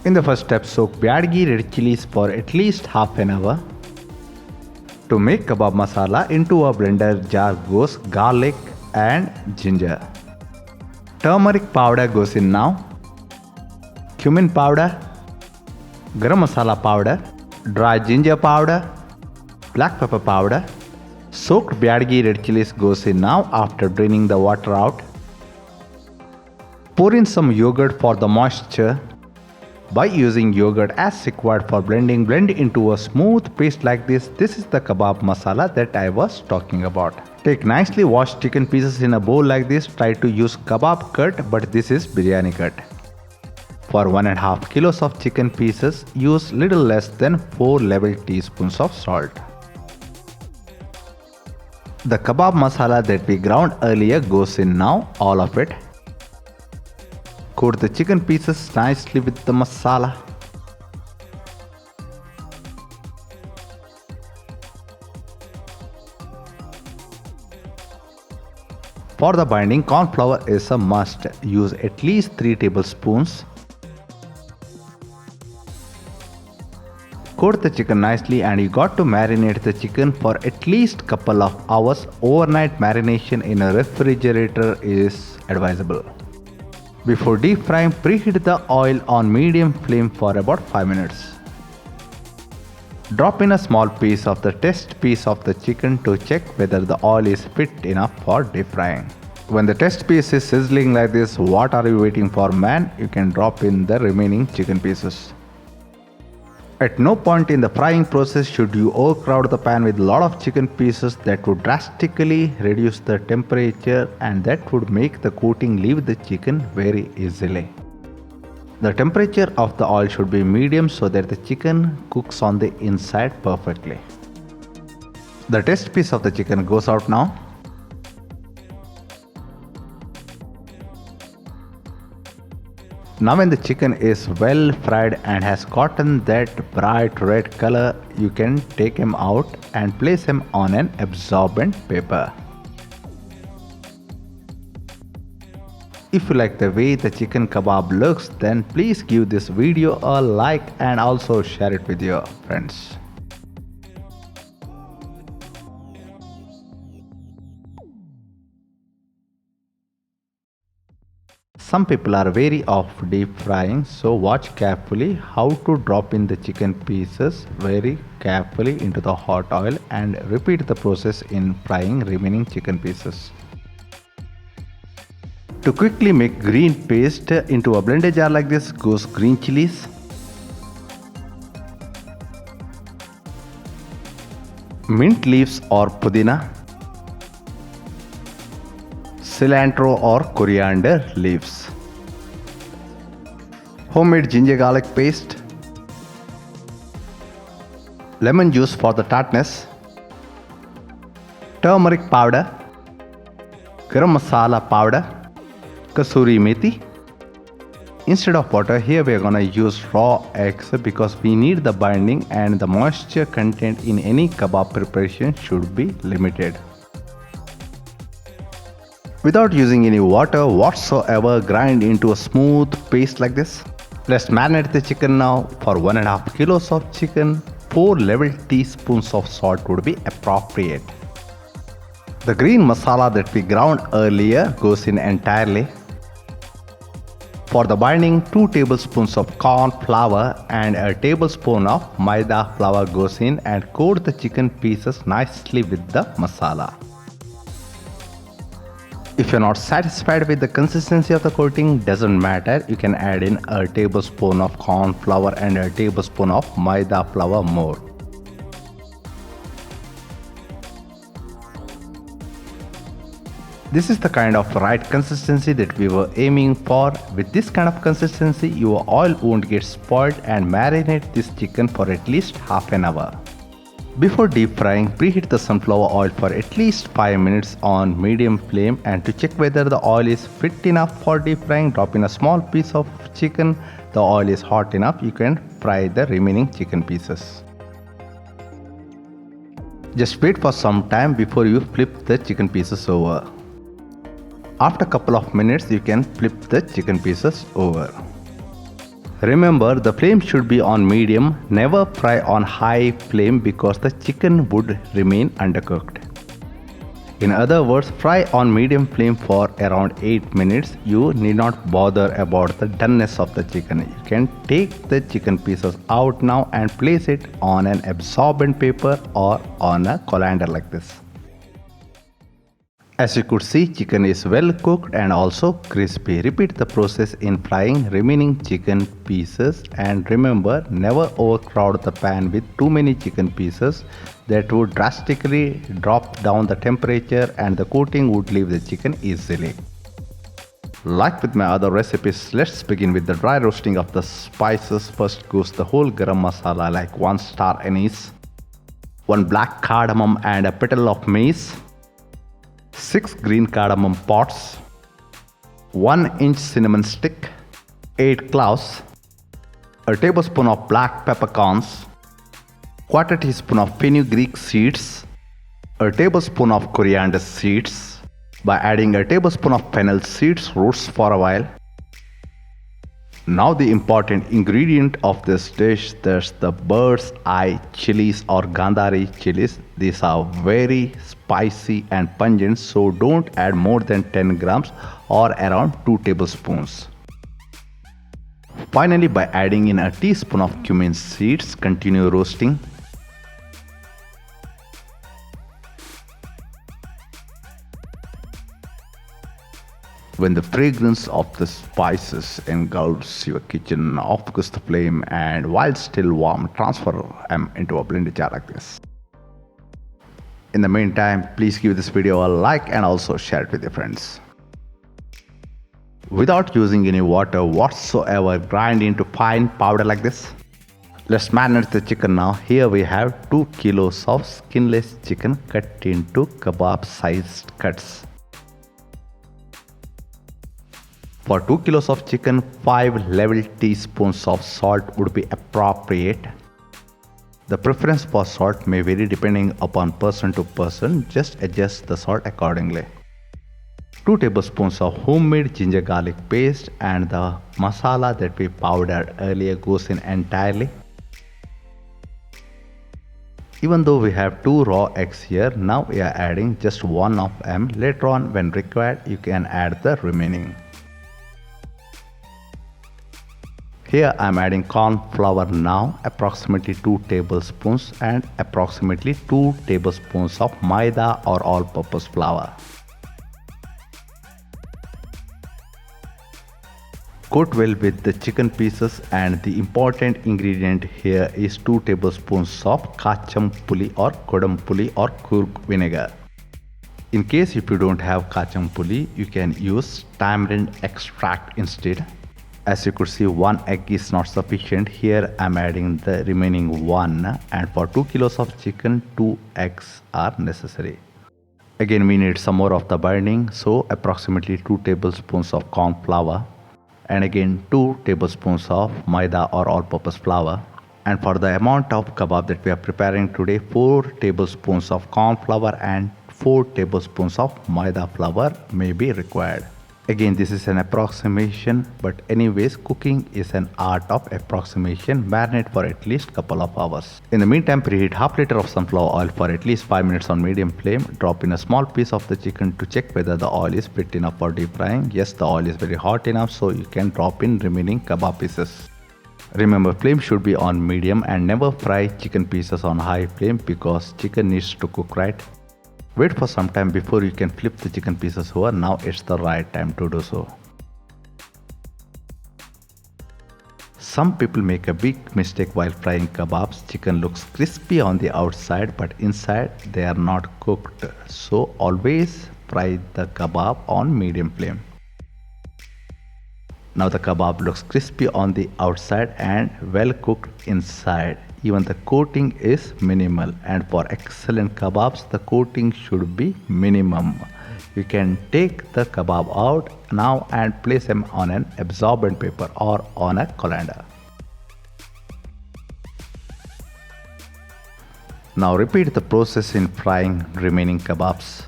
In the first step, soak byadgi red chilies for at least half an hour. To make kebab masala, into a blender jar goes garlic and ginger. Turmeric powder goes in now. Cumin powder, garam masala powder, dry ginger powder, black pepper powder. Soaked byadgi red chilies goes in now after draining the water out. Pour in some yogurt for the moisture. By using yogurt as required for blending, blend into a smooth paste like this. This is the kebab masala that I was talking about. Take nicely washed chicken pieces in a bowl like this. Try to use kebab cut, but this is biryani cut. For 1.5 kilos of chicken pieces, use little less than 4 level teaspoons of salt. The kebab masala that we ground earlier goes in now, all of it. Coat the chicken pieces nicely with the masala. For the binding, corn flour is a must. Use at least 3 tablespoons. Coat the chicken nicely, and you got to marinate the chicken for at least couple of hours. Overnight marination in a refrigerator is advisable. Before deep frying, preheat the oil on medium flame for about 5 minutes. Drop in a small piece of the test piece of the chicken to check whether the oil is fit enough for deep frying. When the test piece is sizzling like this, what are you waiting for, man? You can drop in the remaining chicken pieces. At no point in the frying process should you overcrowd the pan with a lot of chicken pieces. That would drastically reduce the temperature and that would make the coating leave the chicken very easily. The temperature of the oil should be medium so that the chicken cooks on the inside perfectly. The test piece of the chicken goes out now. Now when the chicken is well fried and has gotten that bright red color, you can take him out and place him on an absorbent paper. If you like the way the chicken kebab looks, then please give this video a like and also share it with your friends. Some people are wary of deep frying, so watch carefully how to drop in the chicken pieces very carefully into the hot oil and repeat the process in frying remaining chicken pieces. To quickly make green paste, into a blender jar like this goes green chilies, mint leaves or pudina, cilantro or coriander leaves, homemade ginger garlic paste, lemon juice for the tartness, turmeric powder, garam masala powder, kasuri methi. Instead of water, here we are gonna use raw eggs because we need the binding and the moisture content in any kebab preparation should be limited. Without using any water whatsoever, grind into a smooth paste like this. Let's marinate the chicken now. For 1.5 kilos of chicken, 4 level teaspoons of salt would be appropriate. The green masala that we ground earlier goes in entirely. For the binding, 2 tablespoons of corn flour and a tablespoon of maida flour goes in and coat the chicken pieces nicely with the masala. If you're not satisfied with the consistency of the coating, doesn't matter, you can add in a tablespoon of corn flour and a tablespoon of maida flour more. This is the kind of right consistency that we were aiming for. With this kind of consistency, your oil won't get spoiled, and marinate this chicken for at least half an hour. Before deep frying, preheat the sunflower oil for at least 5 minutes on medium flame, and to check whether the oil is fit enough for deep frying, drop in a small piece of chicken. The oil is hot enough, you can fry the remaining chicken pieces. Just wait for some time before you flip the chicken pieces over. After a couple of minutes, you can flip the chicken pieces over. Remember, the flame should be on medium, never fry on high flame because the chicken would remain undercooked. In other words, fry on medium flame for around 8 minutes. You need not bother about the doneness of the chicken. You can take the chicken pieces out now and place it on an absorbent paper or on a colander like this. As you could see, chicken is well cooked and also crispy. Repeat the process in frying remaining chicken pieces, and remember, never overcrowd the pan with too many chicken pieces. That would drastically drop down the temperature and the coating would leave the chicken easily. Like with my other recipes, let's begin with the dry roasting of the spices. First goes the whole garam masala like 1 star anise, 1 black cardamom and a petal of mace, 6 green cardamom pods, 1 inch cinnamon stick, 8 cloves, a tablespoon of black peppercorns, quarter teaspoon of fenugreek seeds, a tablespoon of coriander seeds. By adding a tablespoon of fennel seeds, roots for a while. Now the important ingredient of this dish, there's the bird's eye chilies or gandhari chilies. These are very spicy and pungent, so don't add more than 10 grams or around 2 tablespoons. Finally, by adding in a teaspoon of cumin seeds, continue roasting. When the fragrance of the spices engulfs your kitchen, focus the flame and while still warm, transfer them into a blender jar like this. In the meantime, please give this video a like and also share it with your friends. Without using any water whatsoever, grind into fine powder like this. Let's marinate the chicken now. Here we have 2 kilos of skinless chicken cut into kebab sized cuts. For 2 kilos of chicken, 5 level teaspoons of salt would be appropriate. The preference for salt may vary depending upon person to person. Just adjust the salt accordingly. 2 tablespoons of homemade ginger garlic paste, and the masala that we powdered earlier goes in entirely. Even though we have 2 raw eggs here, now we are adding just 1 of them. Later on, when required, you can add the remaining. Here I am adding corn flour now, approximately 2 tablespoons, and approximately 2 tablespoons of maida or all-purpose flour. Coat well with the chicken pieces, and the important ingredient here is 2 tablespoons of kachampuli or kodampuli or Coorg vinegar. In case if you don't have kachampuli, you can use tamarind extract instead. As you could see, 1 egg is not sufficient. Here I am adding the remaining 1, and for 2 kilos of chicken, 2 eggs are necessary. Again, we need some more of the binding, so approximately 2 tablespoons of corn flour, and again 2 tablespoons of maida or all-purpose flour. And for the amount of kebab that we are preparing today, 4 tablespoons of corn flour and 4 tablespoons of maida flour may be required. Again, this is an approximation, but anyways, cooking is an art of approximation. Marinate for at least couple of hours. In the meantime, preheat half liter of sunflower oil for at least 5 minutes on medium flame. Drop in a small piece of the chicken to check whether the oil is fit enough for deep frying. Yes, the oil is very hot enough, so you can drop in remaining kebab pieces. Remember, flame should be on medium and never fry chicken pieces on high flame because chicken needs to cook right. Wait for some time before you can flip the chicken pieces over. Now it's the right time to do so. Some people make a big mistake while frying kebabs. Chicken looks crispy on the outside, but inside they are not cooked. So always fry the kebab on medium flame. Now the kebab looks crispy on the outside and well cooked inside. Even the coating is minimal, and for excellent kebabs the coating should be minimum. You can take the kebab out now and place them on an absorbent paper or on a colander. Now repeat the process in frying remaining kebabs.